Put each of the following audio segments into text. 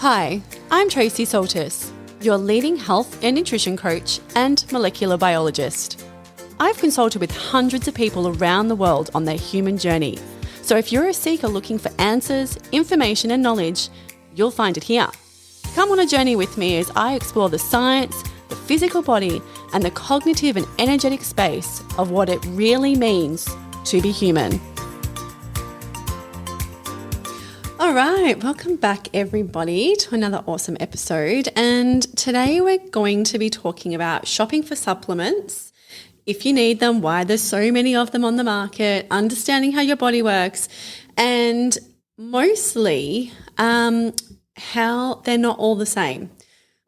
Hi, I'm Tracy Soltis, your leading health and nutrition coach and molecular biologist. I've consulted with hundreds of people around the world on their human journey. So if you're a seeker looking for answers, information and knowledge, you'll find it here. Come on a journey with me as I explore the science, the physical body, and the cognitive and energetic space of what it really means to be human. All right, welcome back everybody to another awesome episode. And today we're going to be talking about shopping for supplements, if you need them, why there's so many of them on the market, understanding how your body works, and mostly how they're not all the same.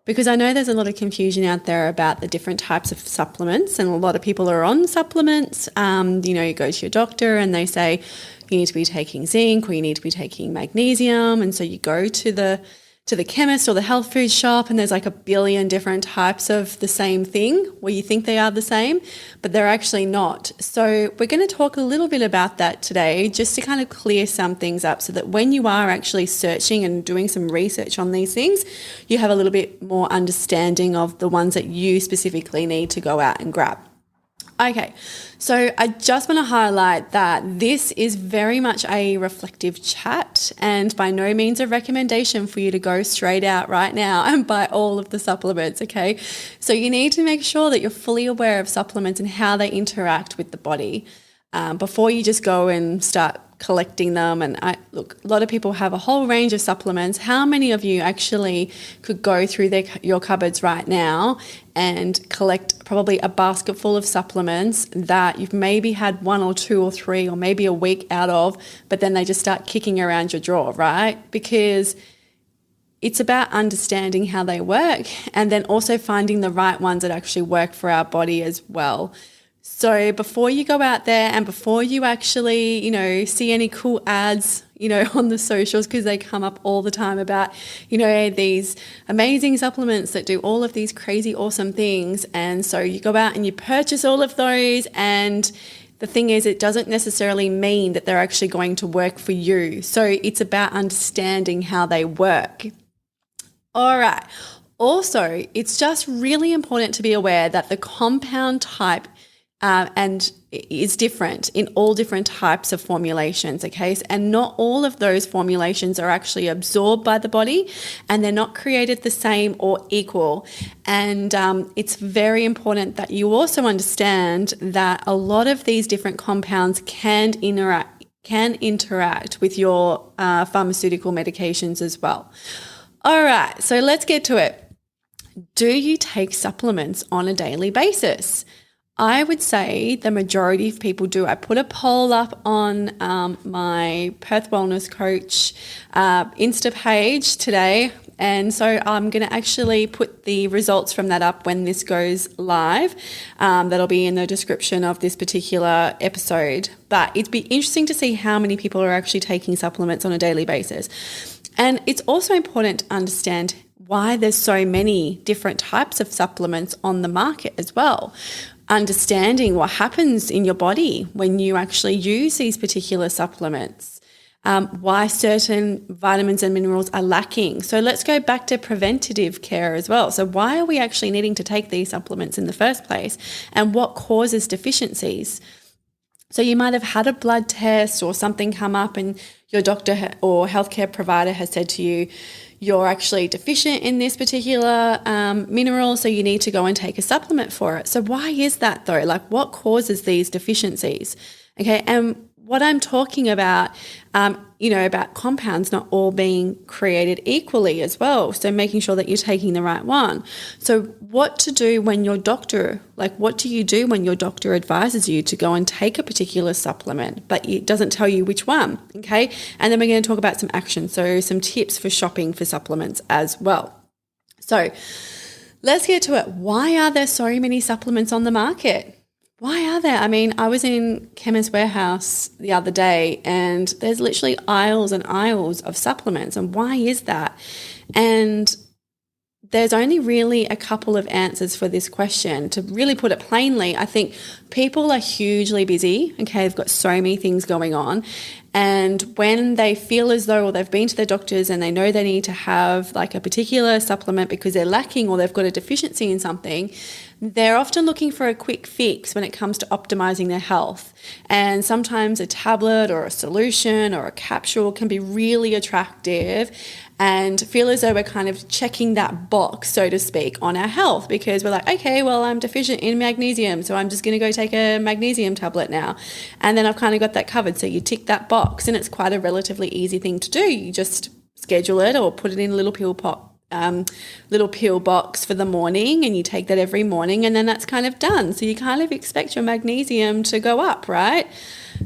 Because I know there's a lot of confusion out there about the different types of supplements, and a lot of people are on supplements. You go to your doctor and they say you need to be taking zinc or you need to be taking magnesium. And so you go to the chemist or the health food shop and there's like a billion different types of the same thing where you think they are the same, but they're actually not. So we're going to talk a little bit about that today, just to kind of clear some things up so that when you are actually searching and doing some research on these things, you have a little bit more understanding of the ones that you specifically need to go out and grab. Okay, so I just want to highlight that this is very much a reflective chat and by no means a recommendation for you to go straight out right now and buy all of the supplements, okay? So you need to make sure that you're fully aware of supplements and how they interact with the body before you just go and start collecting them. And look, a lot of people have a whole range of supplements. How many of you actually could go through your cupboards right now and collect probably a basket full of supplements that you've maybe had one or two or three or maybe a week out of, but then they just start kicking around your drawer, right? Because it's about understanding how they work and then also finding the right ones that actually work for our body as well. So before you go out there and before you actually, see any cool ads, on the socials, because they come up all the time about, these amazing supplements that do all of these crazy, awesome things. And so you go out and you purchase all of those. And the thing is, it doesn't necessarily mean that they're actually going to work for you. So it's about understanding how they work. All right. Also, it's just really important to be aware that the compound type and is different in all different types of formulations, okay? And not all of those formulations are actually absorbed by the body and they're not created the same or equal. And it's very important that you also understand that a lot of these different compounds can interact with your pharmaceutical medications as well. All right, so let's get to it. Do you take supplements on a daily basis? I would say the majority of people do. I put a poll up on my Perth Wellness Coach Insta page today, and so I'm going to actually put the results from that up when this goes live. That'll be in the description of this particular episode. But it'd be interesting to see how many people are actually taking supplements on a daily basis. And it's also important to understand why there's so many different types of supplements on the market as well. Understanding what happens in your body when you actually use these particular supplements, why certain vitamins and minerals are lacking. So let's go back to preventative care as well. So why are we actually needing to take these supplements in the first place and what causes deficiencies? So you might have had a blood test or something come up and your doctor or healthcare provider has said to you, you're actually deficient in this particular mineral, so you need to go and take a supplement for it. So why is that though? Like what causes these deficiencies? Okay, and what I'm talking about, about compounds not all being created equally as well. So making sure that you're taking the right one. So what to do when your doctor, what do you do when your doctor advises you to go and take a particular supplement, but it doesn't tell you which one, okay? And then we're going to talk about some action, so some tips for shopping for supplements as well. So let's get to it. Why are there so many supplements on the market? Why are there? I mean, I was in Chemist Warehouse the other day and there's literally aisles and aisles of supplements. And why is that? And there's only really a couple of answers for this question. To really put it plainly, I think people are hugely busy, okay? They've got so many things going on And when they feel as though, or they've been to their doctors and they know they need to have like a particular supplement because they're lacking or they've got a deficiency in something, they're often looking for a quick fix when it comes to optimizing their health. And sometimes a tablet or a solution or a capsule can be really attractive and feel as though we're kind of checking that box, so to speak, on our health, because we're like, okay, well, I'm deficient in magnesium, so I'm just going to go take a magnesium tablet now. And then I've kind of got that covered. So you tick that box, and it's quite a relatively easy thing to do. You just schedule it or put it in a little pill box for the morning, and you take that every morning, and then that's kind of done. So you kind of expect your magnesium to go up, right?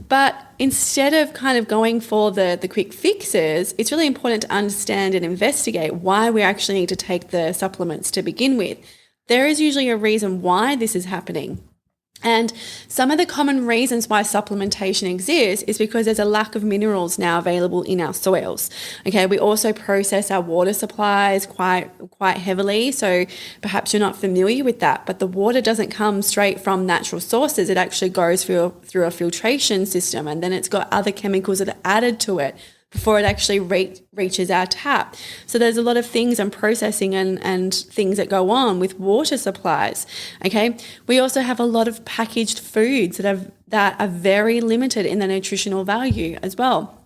But instead of kind of going for the quick fixes, it's really important to understand and investigate why we actually need to take the supplements to begin with. There is usually a reason why this is happening. And some of the common reasons why supplementation exists is because there's a lack of minerals now available in our soils. Okay, we also process our water supplies quite heavily, so perhaps you're not familiar with that, but the water doesn't come straight from natural sources. It actually goes through a filtration system, and then it's got other chemicals that are added to it before it actually reaches our tap. So there's a lot of things and processing and things that go on with water supplies, okay? We also have a lot of packaged foods that are very limited in their nutritional value as well.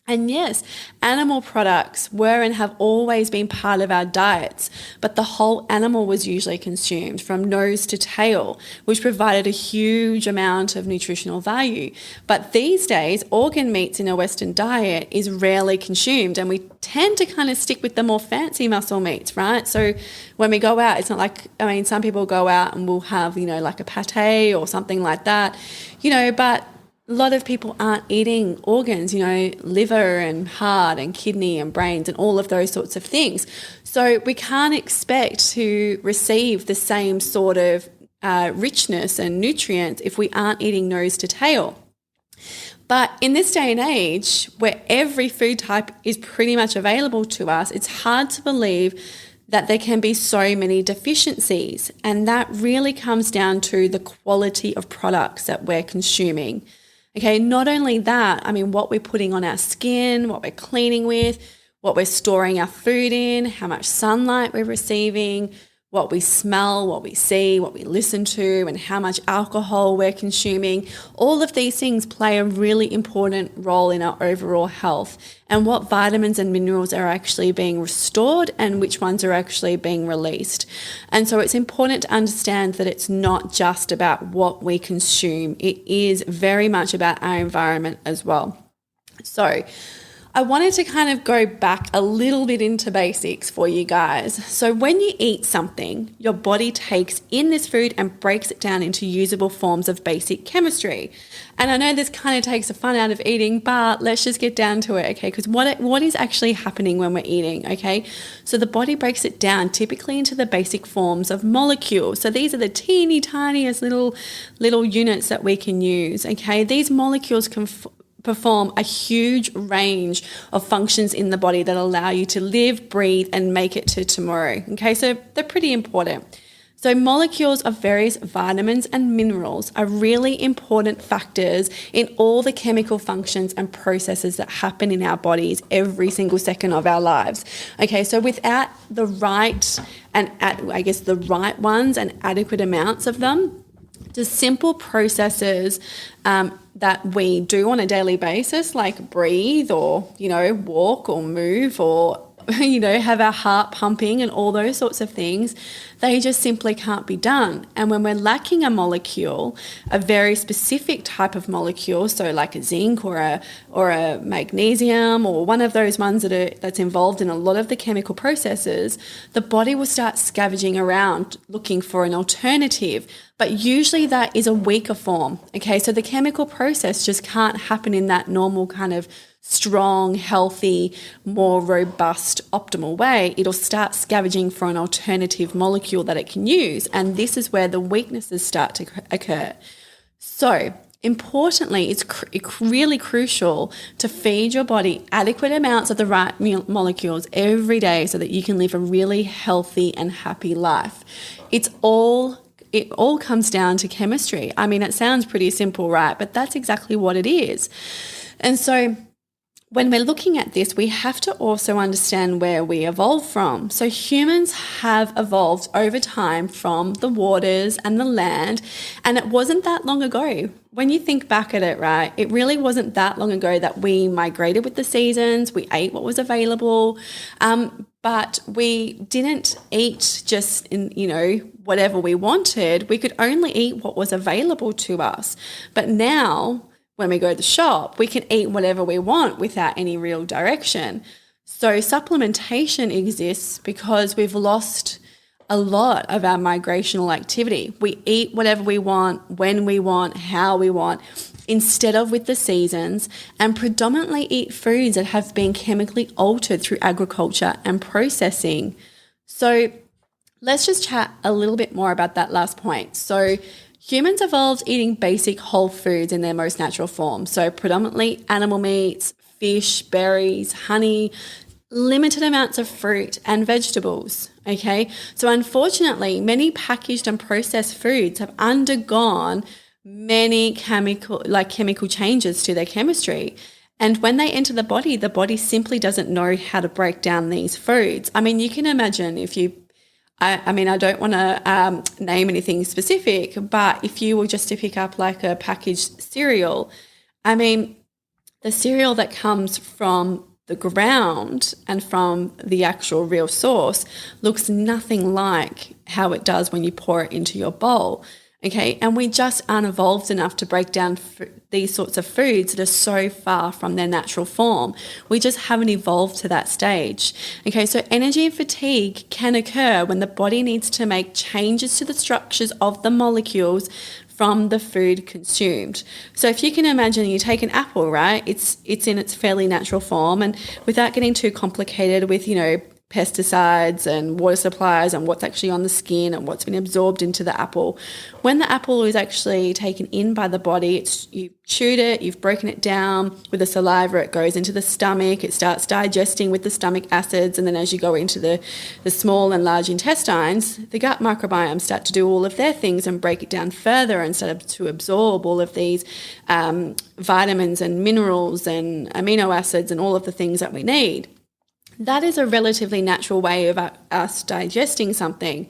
And yes, animal products were and have always been part of our diets, but the whole animal was usually consumed from nose to tail, which provided a huge amount of nutritional value. But these days, organ meats in a Western diet is rarely consumed, and we tend to kind of stick with the more fancy muscle meats, right? So when we go out, it's not like, some people go out and will have, like a pate or something like that, but a lot of people aren't eating organs, liver and heart and kidney and brains and all of those sorts of things. So we can't expect to receive the same sort of richness and nutrients if we aren't eating nose to tail. But in this day and age, where every food type is pretty much available to us, it's hard to believe that there can be so many deficiencies. And that really comes down to the quality of products that we're consuming. Okay, not only that, what we're putting on our skin, what we're cleaning with, what we're storing our food in, how much sunlight we're receiving, what we smell, what we see, what we listen to, and how much alcohol we're consuming. All of these things play a really important role in our overall health, and what vitamins and minerals are actually being restored and which ones are actually being released. And so it's important to understand that it's not just about what we consume. It is very much about our environment as well. So I wanted to kind of go back a little bit into basics for you guys. So when you eat something, your body takes in this food and breaks it down into usable forms of basic chemistry. And I know this kind of takes the fun out of eating, but let's just get down to it, okay? Because what is actually happening when we're eating, okay? So the body breaks it down typically into the basic forms of molecules. So these are the teeny tiniest little units that we can use, okay? These molecules can perform a huge range of functions in the body that allow you to live, breathe, and make it to tomorrow. Okay, so they're pretty important. So molecules of various vitamins and minerals are really important factors in all the chemical functions and processes that happen in our bodies every single second of our lives. Okay, so without the right ones and adequate amounts of them, just simple processes that we do on a daily basis, like breathe or, walk or move or, have our heart pumping and all those sorts of things, they just simply can't be done. And when we're lacking a molecule, a very specific type of molecule, so like a zinc or a magnesium or one of those ones that's involved in a lot of the chemical processes, the body will start scavenging around looking for an alternative. But usually that is a weaker form. Okay, so the chemical process just can't happen in that normal kind of strong, healthy, more robust, optimal way. It'll start scavenging for an alternative molecule that it can use. And this is where the weaknesses start to occur. So importantly, it's really crucial to feed your body adequate amounts of the right molecules every day so that you can live a really healthy and happy life. It all comes down to chemistry. It sounds pretty simple, right? But that's exactly what it is. And so when we're looking at this, we have to also understand where we evolved from. So humans have evolved over time from the waters and the land, and it wasn't that long ago. When you think back at it, right, it really wasn't that long ago that we migrated with the seasons, we ate what was available, but we didn't eat just whatever we wanted. We could only eat what was available to us. But now, when we go to the shop, we can eat whatever we want without any real direction. So supplementation exists because we've lost a lot of our migrational activity. We eat whatever we want, when we want, how we want, instead of with the seasons, and predominantly eat foods that have been chemically altered through agriculture and processing. So let's just chat a little bit more about that last point. So humans evolved eating basic whole foods in their most natural form. So predominantly animal meats, fish, berries, honey, limited amounts of fruit and vegetables, okay? So unfortunately, many packaged and processed foods have undergone many chemical changes to their chemistry. And when they enter the body simply doesn't know how to break down these foods. I mean, you can imagine if you I don't want to name anything specific, but if you were just to pick up like a packaged cereal, I mean, the cereal that comes from the ground and from the actual real source looks nothing like how it does when you pour it into your bowl. Okay, and we just aren't evolved enough to break down these sorts of foods that are so far from their natural form. We just haven't evolved to that stage. Okay, so energy fatigue can occur when the body needs to make changes to the structures of the molecules from the food consumed. So if you can imagine, you take an apple, right? It's in its fairly natural form, and without getting too complicated with, pesticides and water supplies and what's actually on the skin and what's been absorbed into the apple. When the apple is actually taken in by the body, you've chewed it, you've broken it down with the saliva, it goes into the stomach, it starts digesting with the stomach acids, and then as you go into the small and large intestines, the gut microbiome start to do all of their things and break it down further and start to absorb all of these vitamins and minerals and amino acids and all of the things that we need. That is a relatively natural way of us digesting something.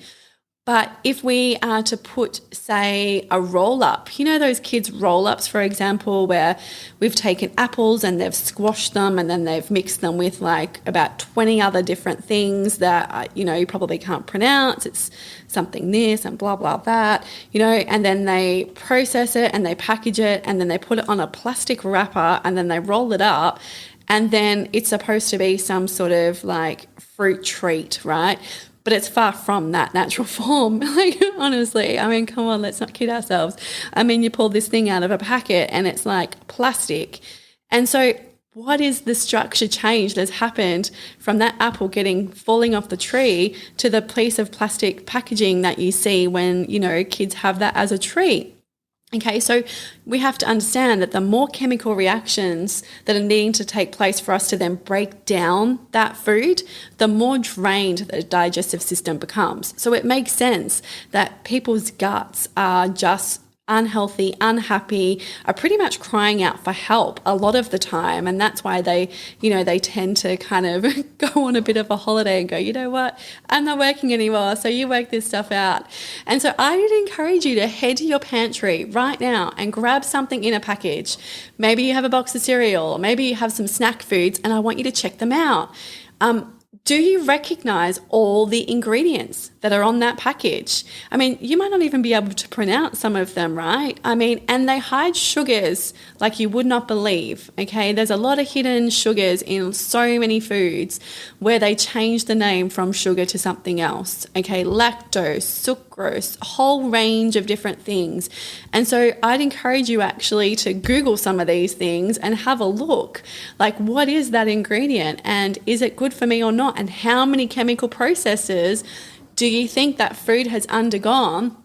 But if we are to put, say, a roll-up, those kids' roll-ups, for example, where we've taken apples and they've squashed them and then they've mixed them with like about 20 other different things that, you probably can't pronounce. It's something this and blah, blah, that, and then they process it and they package it and then they put it on a plastic wrapper and then they roll it up. And then it's supposed to be some sort of like fruit treat, right? But it's far from that natural form. Like, honestly, I mean, come on, let's not kid ourselves. I mean, you pull this thing out of a packet and it's like plastic. And so what is the structure change that's happened from that apple falling off the tree to the piece of plastic packaging that you see when, kids have that as a treat? Okay, so we have to understand that the more chemical reactions that are needing to take place for us to then break down that food, the more drained the digestive system becomes. So it makes sense that people's guts are just unhealthy, unhappy, are pretty much crying out for help a lot of the time. And that's why they tend to kind of go on a bit of a holiday and go, you know what, I'm not working anymore, so you work this stuff out. And so I would encourage you to head to your pantry right now and grab something in a package. Maybe you have a box of cereal, or maybe you have some snack foods, and I want you to check them out. Do you recognize all the ingredients that are on that package? I mean, you might not even be able to pronounce some of them, right? I mean, and they hide sugars like you would not believe, okay? There's a lot of hidden sugars in so many foods where they change the name from sugar to something else, okay? Lactose, sucrose, a whole range of different things. And so I'd encourage you actually to Google some of these things and have a look, like what is that ingredient and is it good for me or not? And how many chemical processes do you think that food has undergone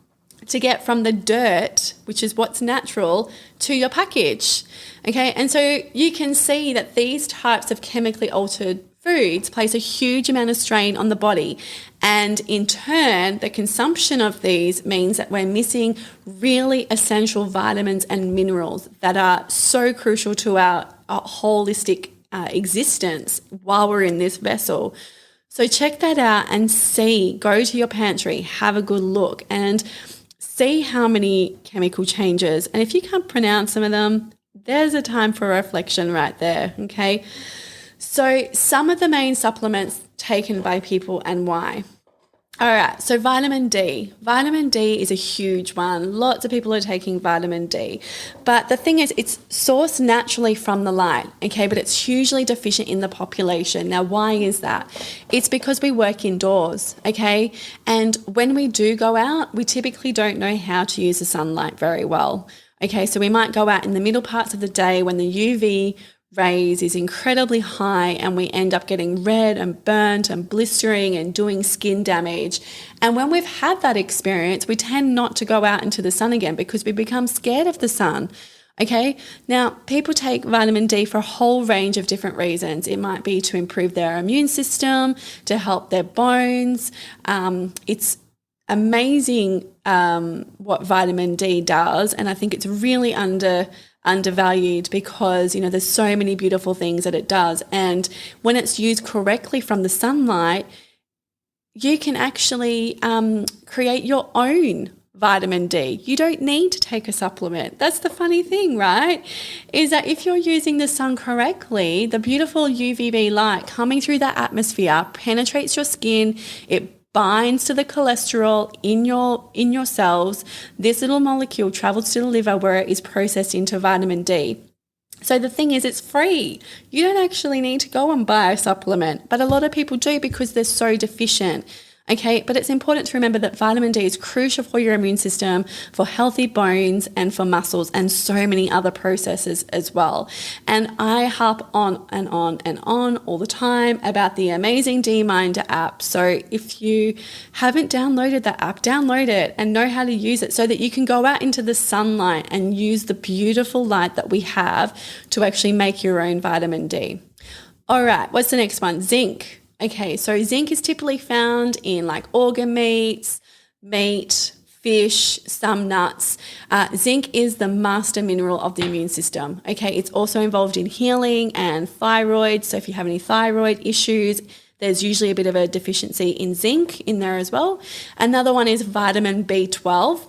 to get from the dirt, which is what's natural, to your package? Okay, and so you can see that these types of chemically altered foods place a huge amount of strain on the body, and in turn the consumption of these means that we're missing really essential vitamins and minerals that are so crucial to our holistic existence while we're in this vessel. So check that out and see, go to your pantry, have a good look and see how many chemical changes. And if you can't pronounce some of them, there's a time for reflection right there, okay? So some of the main supplements taken by people and why. All right, so vitamin D. Vitamin D is a huge one. Lots of people are taking vitamin D. But the thing is, it's sourced naturally from the light, okay? But it's hugely deficient in the population. Now, why is that? It's because we work indoors, okay? And when we do go out, we typically don't know how to use the sunlight very well, okay? So we might go out in the middle parts of the day when the UV rays is incredibly high and we end up getting red and burnt and blistering and doing skin damage. And when we've had that experience, we tend not to go out into the sun again because we become scared of the sun. Okay, now people take vitamin D for a whole range of different reasons. It might be to improve their immune system, to help their bones. It's amazing what vitamin D does, and I think it's really undervalued because, you know, there's so many beautiful things that it does. And when it's used correctly from the sunlight, you can actually create your own vitamin D. You don't need to take a supplement. That's the funny thing, right? Is that if you're using the sun correctly, the beautiful UVB light coming through that atmosphere penetrates your skin, it binds to the cholesterol in your cells. This little molecule travels to the liver where it is processed into vitamin D. So the thing is, it's free. You don't actually need to go and buy a supplement, but a lot of people do because they're so deficient. Okay, but it's important to remember that vitamin D is crucial for your immune system, for healthy bones and for muscles and so many other processes as well. And I harp on and on and on all the time about the amazing D-Minder app. So if you haven't downloaded that app, download it and know how to use it so that you can go out into the sunlight and use the beautiful light that we have to actually make your own vitamin D. All right, what's the next one? Zinc. Okay, so zinc is typically found in like organ meats, meat, fish, some nuts. Zinc is the master mineral of the immune system. Okay, it's also involved in healing and thyroid. So if you have any thyroid issues, there's usually a bit of a deficiency in zinc in there as well. Another one is vitamin B12.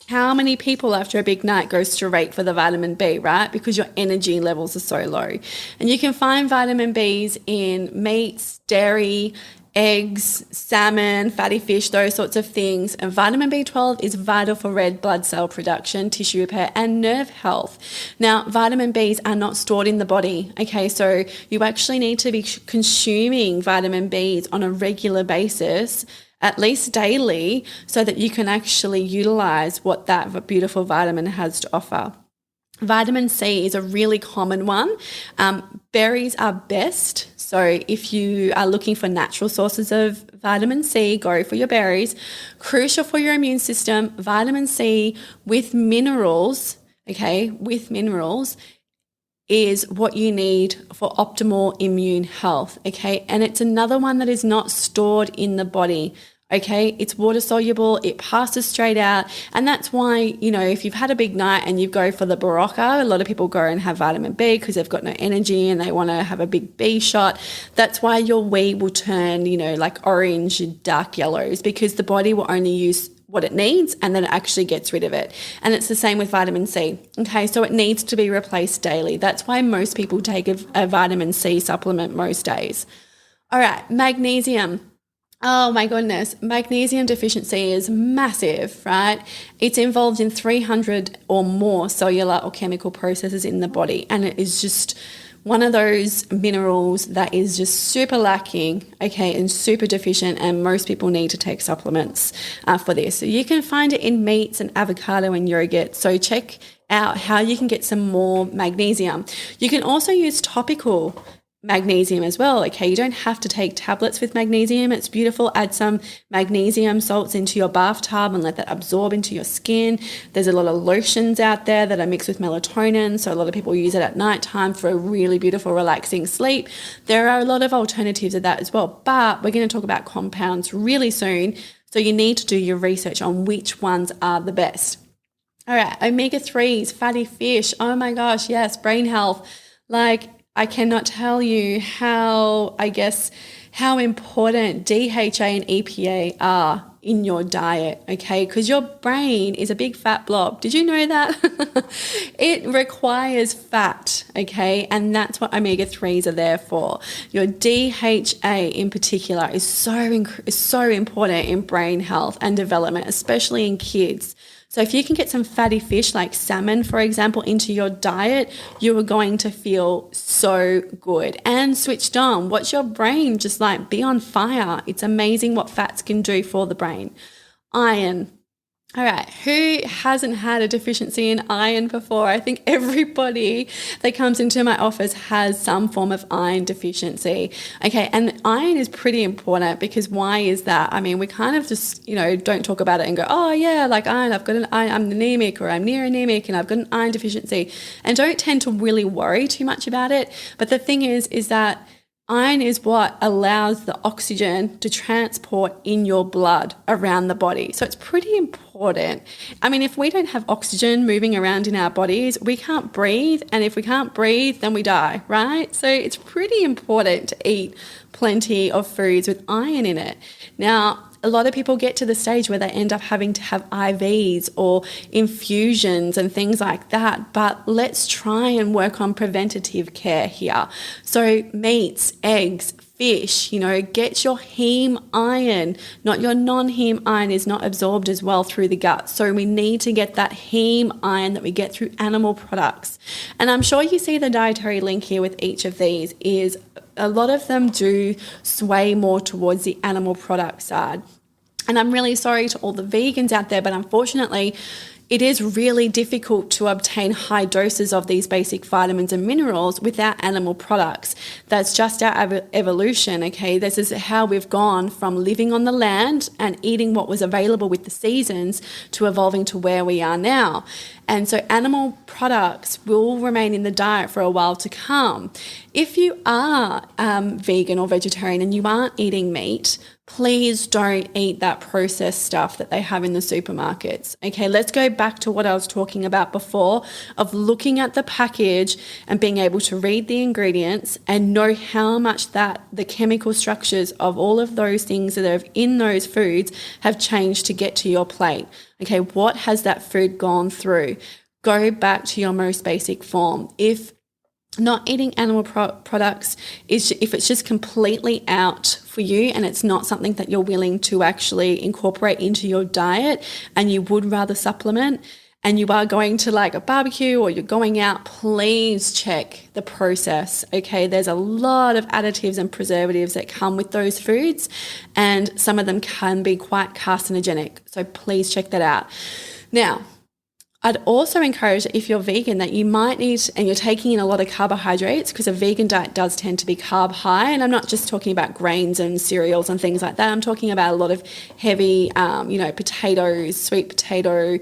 How many people after a big night go straight for the vitamin B, right? Because your energy levels are so low. And you can find vitamin Bs in meats, dairy, eggs, salmon, fatty fish, those sorts of things. And vitamin B12 is vital for red blood cell production, tissue repair, and nerve health. Now, vitamin Bs are not stored in the body, okay? So you actually need to be consuming vitamin Bs on a regular basis, at least daily, so that you can actually utilize what that beautiful vitamin has to offer. Vitamin C is a really common one. Berries are best. So if you are looking for natural sources of vitamin C, go for your berries. Crucial for your immune system, vitamin C with minerals, okay, with minerals is what you need for optimal immune health, okay? And it's another one that is not stored in the body, okay? It's water soluble, it passes straight out, and that's why, you know, if you've had a big night and you go for the Berocca, a lot of people go and have vitamin B because they've got no energy and they want to have a big B shot. That's why your wee will turn, you know, like orange, dark yellows, because the body will only use what it needs and then it actually gets rid of it. And it's the same with vitamin C. Okay, so it needs to be replaced daily. That's why most people take a vitamin C supplement most days. All right, magnesium. Oh my goodness, magnesium deficiency is massive, right? It's involved in 300 or more cellular or chemical processes in the body, and it is just one of those minerals that is just super lacking, okay, and super deficient, and most people need to take supplements for this. So you can find it in meats and avocado and yogurt. So check out how you can get some more magnesium. You can also use topical magnesium as well. Okay, you don't have to take tablets with magnesium. It's beautiful. Add some magnesium salts into your bathtub and let that absorb into your skin. There's a lot of lotions out there that are mixed with melatonin, so a lot of people use it at nighttime for a really beautiful relaxing sleep. There are a lot of alternatives of that as well, but we're going to talk about compounds really soon, so you need to do your research on which ones are the best. All right, omega-3s, fatty fish, oh my gosh, yes, brain health. Like, I cannot tell you how, I guess, how important DHA and EPA are in your diet, okay? Because your brain is a big fat blob. Did you know that? It requires fat, okay? And that's what omega-3s are there for. Your DHA in particular is so important in brain health and development, especially in kids. So if you can get some fatty fish like salmon, for example, into your diet, you are going to feel so good and switched on. Watch your brain just like be on fire. It's amazing what fats can do for the brain. Iron. All right, who hasn't had a deficiency in iron before? I think everybody that comes into my office has some form of iron deficiency. Okay, and iron is pretty important because why is that? I mean, we kind of just, don't talk about it and go, oh yeah, like iron, I'm anemic or I'm near anemic and I've got an iron deficiency, and don't tend to really worry too much about it. But the thing is that iron is what allows the oxygen to transport in your blood around the body. So it's pretty important. I mean, if we don't have oxygen moving around in our bodies, we can't breathe. And if we can't breathe, then we die, right? So it's pretty important to eat plenty of foods with iron in it. Now, a lot of people get to the stage where they end up having to have IVs or infusions and things like that. But let's try and work on preventative care here. So meats, eggs, fish, get your heme iron, not your non-heme iron is not absorbed as well through the gut. So we need to get that heme iron that we get through animal products. And I'm sure you see the dietary link here with each of these is a lot of them do sway more towards the animal product side. And I'm really sorry to all the vegans out there, but unfortunately, it is really difficult to obtain high doses of these basic vitamins and minerals without animal products. That's just our evolution, okay? This is how we've gone from living on the land and eating what was available with the seasons to evolving to where we are now. And so animal products will remain in the diet for a while to come. If you are vegan or vegetarian and you aren't eating meat, please don't eat that processed stuff that they have in the supermarkets. Okay, let's go back to what I was talking about before of looking at the package and being able to read the ingredients and know how much that the chemical structures of all of those things that are in those foods have changed to get to your plate. Okay, what has that food gone through? Go back to your most basic form. If not eating animal products, if it's just completely out for you and it's not something that you're willing to actually incorporate into your diet and you would rather supplement and you are going to like a barbecue or you're going out, please check the process, okay? There's a lot of additives and preservatives that come with those foods and some of them can be quite carcinogenic, so please check that out. Now, I'd also encourage that if you're vegan that you might need, and you're taking in a lot of carbohydrates, because a vegan diet does tend to be carb high, and I'm not just talking about grains and cereals and things like that. I'm talking about a lot of heavy, potatoes, sweet potato,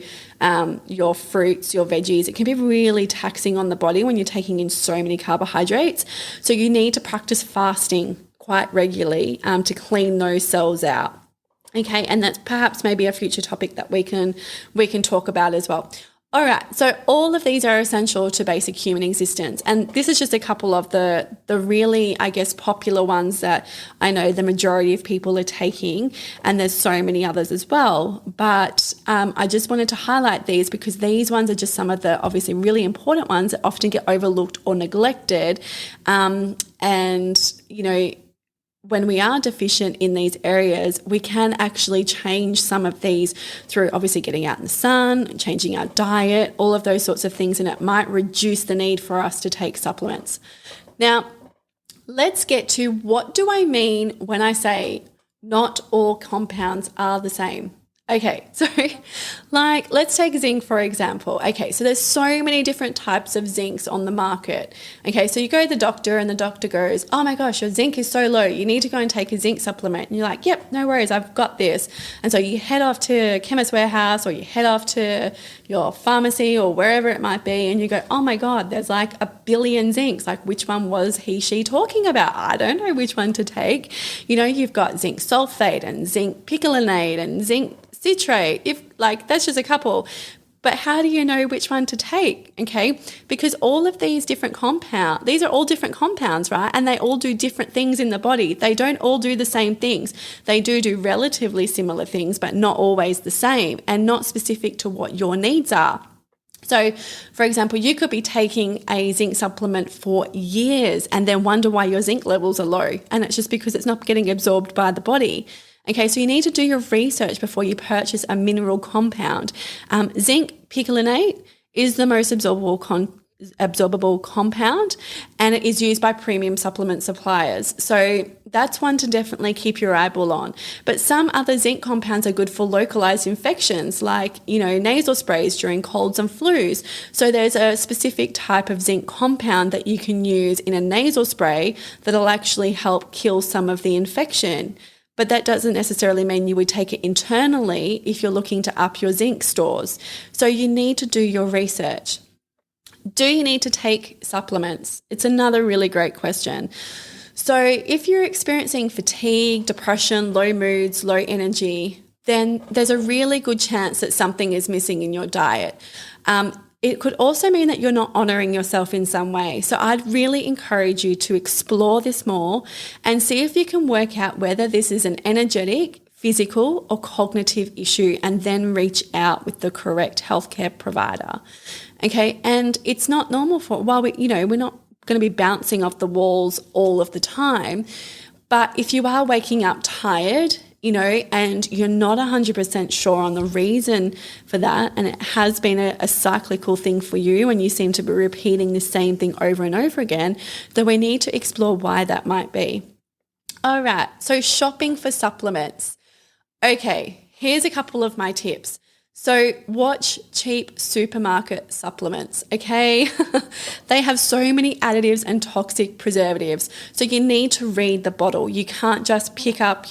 your fruits, your veggies. It can be really taxing on the body when you're taking in so many carbohydrates. So you need to practice fasting quite regularly to clean those cells out. Okay, and that's perhaps maybe a future topic that we can talk about as well. All right, so all of these are essential to basic human existence. And this is just a couple of the really, I guess, popular ones that I know the majority of people are taking. And there's so many others as well. But I just wanted to highlight these because these ones are just some of the obviously really important ones that often get overlooked or neglected. When we are deficient in these areas, we can actually change some of these through obviously getting out in the sun, changing our diet, all of those sorts of things, and it might reduce the need for us to take supplements. Now, let's get to what do I mean when I say not all compounds are the same. Okay, so let's take zinc for example. Okay, so there's so many different types of zincs on the market. Okay, so you go to the doctor and the doctor goes, oh my gosh, your zinc is so low. You need to go and take a zinc supplement. And you're like, yep, no worries, I've got this. And so you head off to Chemist Warehouse or you head off to your pharmacy or wherever it might be and you go, oh my God, there's like 1 billion zincs. Like which one was he, she talking about? I don't know which one to take. You've got zinc sulfate and zinc picolinate and zinc citrate, that's just a couple. But how do you know which one to take? Okay. Because all of these different compounds, these are all different compounds, right? And they all do different things in the body. They don't all do the same things. They do relatively similar things, but not always the same and not specific to what your needs are. So, for example, you could be taking a zinc supplement for years and then wonder why your zinc levels are low. And it's just because it's not getting absorbed by the body. Okay, so you need to do your research before you purchase a mineral compound. Zinc picolinate is the most absorbable compound, and it is used by premium supplement suppliers. So that's one to definitely keep your eyeball on. But some other zinc compounds are good for localized infections like, nasal sprays during colds and flus. So there's a specific type of zinc compound that you can use in a nasal spray that'll actually help kill some of the infection. But that doesn't necessarily mean you would take it internally if you're looking to up your zinc stores. So you need to do your research. Do you need to take supplements? It's another really great question. So if you're experiencing fatigue, depression, low moods, low energy, then there's a really good chance that something is missing in your diet. It could also mean that you're not honoring yourself in some way. So I'd really encourage you to explore this more and see if you can work out whether this is an energetic, physical, or cognitive issue, and then reach out with the correct healthcare provider. Okay, and it's not normal we're not going to be bouncing off the walls all of the time, but if you are waking up tired, and you're not 100% sure on the reason for that, and it has been a cyclical thing for you and you seem to be repeating the same thing over and over again, then we need to explore why that might be. All right, so shopping for supplements. Okay, here's a couple of my tips. So watch cheap supermarket supplements, okay? They have so many additives and toxic preservatives. So you need to read the bottle. You can't just pick up,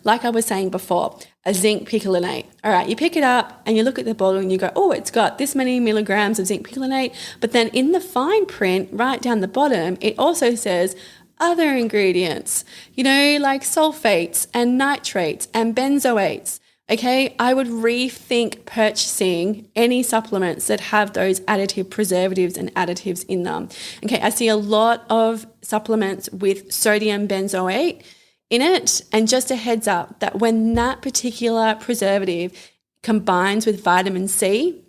like I was saying before, a zinc picolinate. All right, you pick it up and you look at the bottle and you go, oh, it's got this many milligrams of zinc picolinate. But then in the fine print, right down the bottom, it also says other ingredients, like sulfates and nitrates and benzoates. Okay, I would rethink purchasing any supplements that have those additive preservatives and additives in them. Okay, I see a lot of supplements with sodium benzoate in it, and just a heads up that when that particular preservative combines with vitamin C,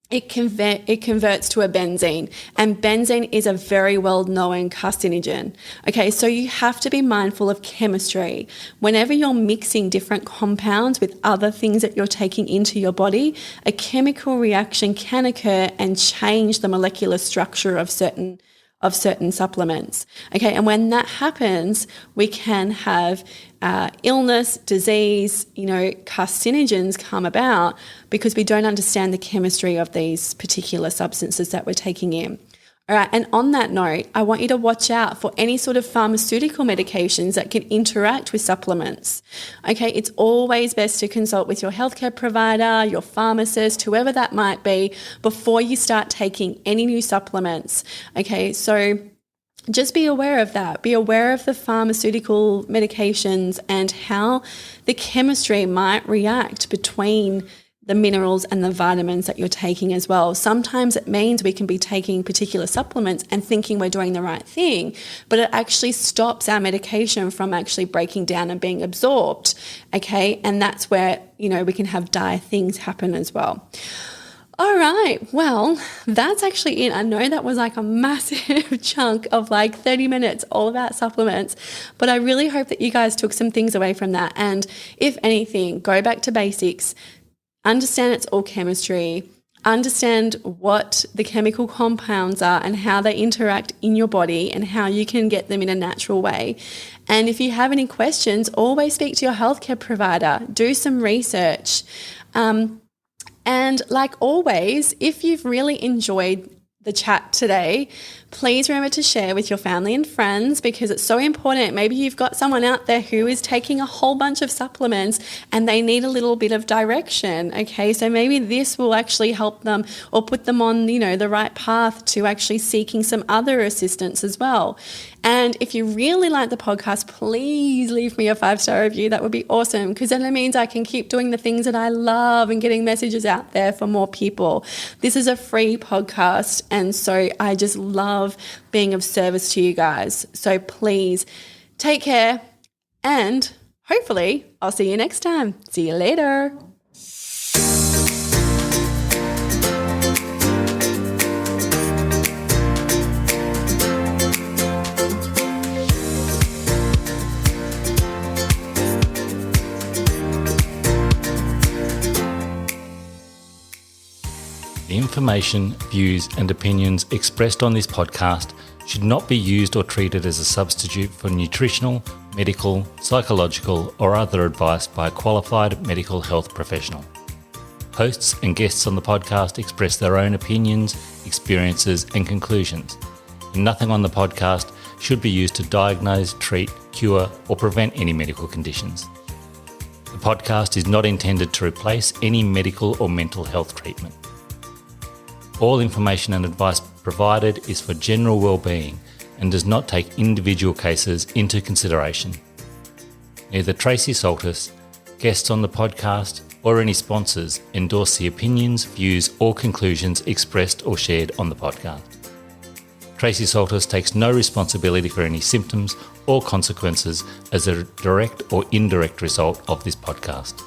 it converts to a benzene, and benzene is a very well-known carcinogen. Okay, so you have to be mindful of chemistry. Whenever you're mixing different compounds with other things that you're taking into your body, a chemical reaction can occur and change the molecular structure of certain supplements. Okay, and when that happens, we can have illness, disease, carcinogens come about because we don't understand the chemistry of these particular substances that we're taking in. All right, and on that note, I want you to watch out for any sort of pharmaceutical medications that can interact with supplements. Okay, it's always best to consult with your healthcare provider, your pharmacist, whoever that might be, before you start taking any new supplements. Okay, so just be aware of that. Be aware of the pharmaceutical medications and how the chemistry might react between the minerals and the vitamins that you're taking as well. Sometimes it means we can be taking particular supplements and thinking we're doing the right thing, but it actually stops our medication from actually breaking down and being absorbed. Okay, and that's where, we can have dire things happen as well. All right, well, that's actually it. I know that was like a massive chunk of 30 minutes all about supplements, but I really hope that you guys took some things away from that. And if anything, go back to basics, understand it's all chemistry, understand what the chemical compounds are and how they interact in your body and how you can get them in a natural way. And if you have any questions, always speak to your healthcare provider, do some research. And like always, if you've really enjoyed the chat today, Please remember to share with your family and friends because it's so important. Maybe you've got someone out there who is taking a whole bunch of supplements and they need a little bit of direction. Okay, so maybe this will actually help them or put them on, the right path to actually seeking some other assistance as well. And if you really like the podcast, please leave me a 5-star review. That would be awesome because then it means I can keep doing the things that I love and getting messages out there for more people. This is a free podcast, and so I just love being of service to you guys. So please take care, and hopefully I'll see you next time. See you later. The information, views and opinions expressed on this podcast should not be used or treated as a substitute for nutritional, medical, psychological or other advice by a qualified medical health professional. Hosts and guests on the podcast express their own opinions, experiences and conclusions, and nothing on the podcast should be used to diagnose, treat, cure or prevent any medical conditions. The podcast is not intended to replace any medical or mental health treatment. All information and advice provided is for general well-being and does not take individual cases into consideration. Neither Tracy Saltis, guests on the podcast, or any sponsors endorse the opinions, views or conclusions expressed or shared on the podcast. Tracy Saltis takes no responsibility for any symptoms or consequences as a direct or indirect result of this podcast.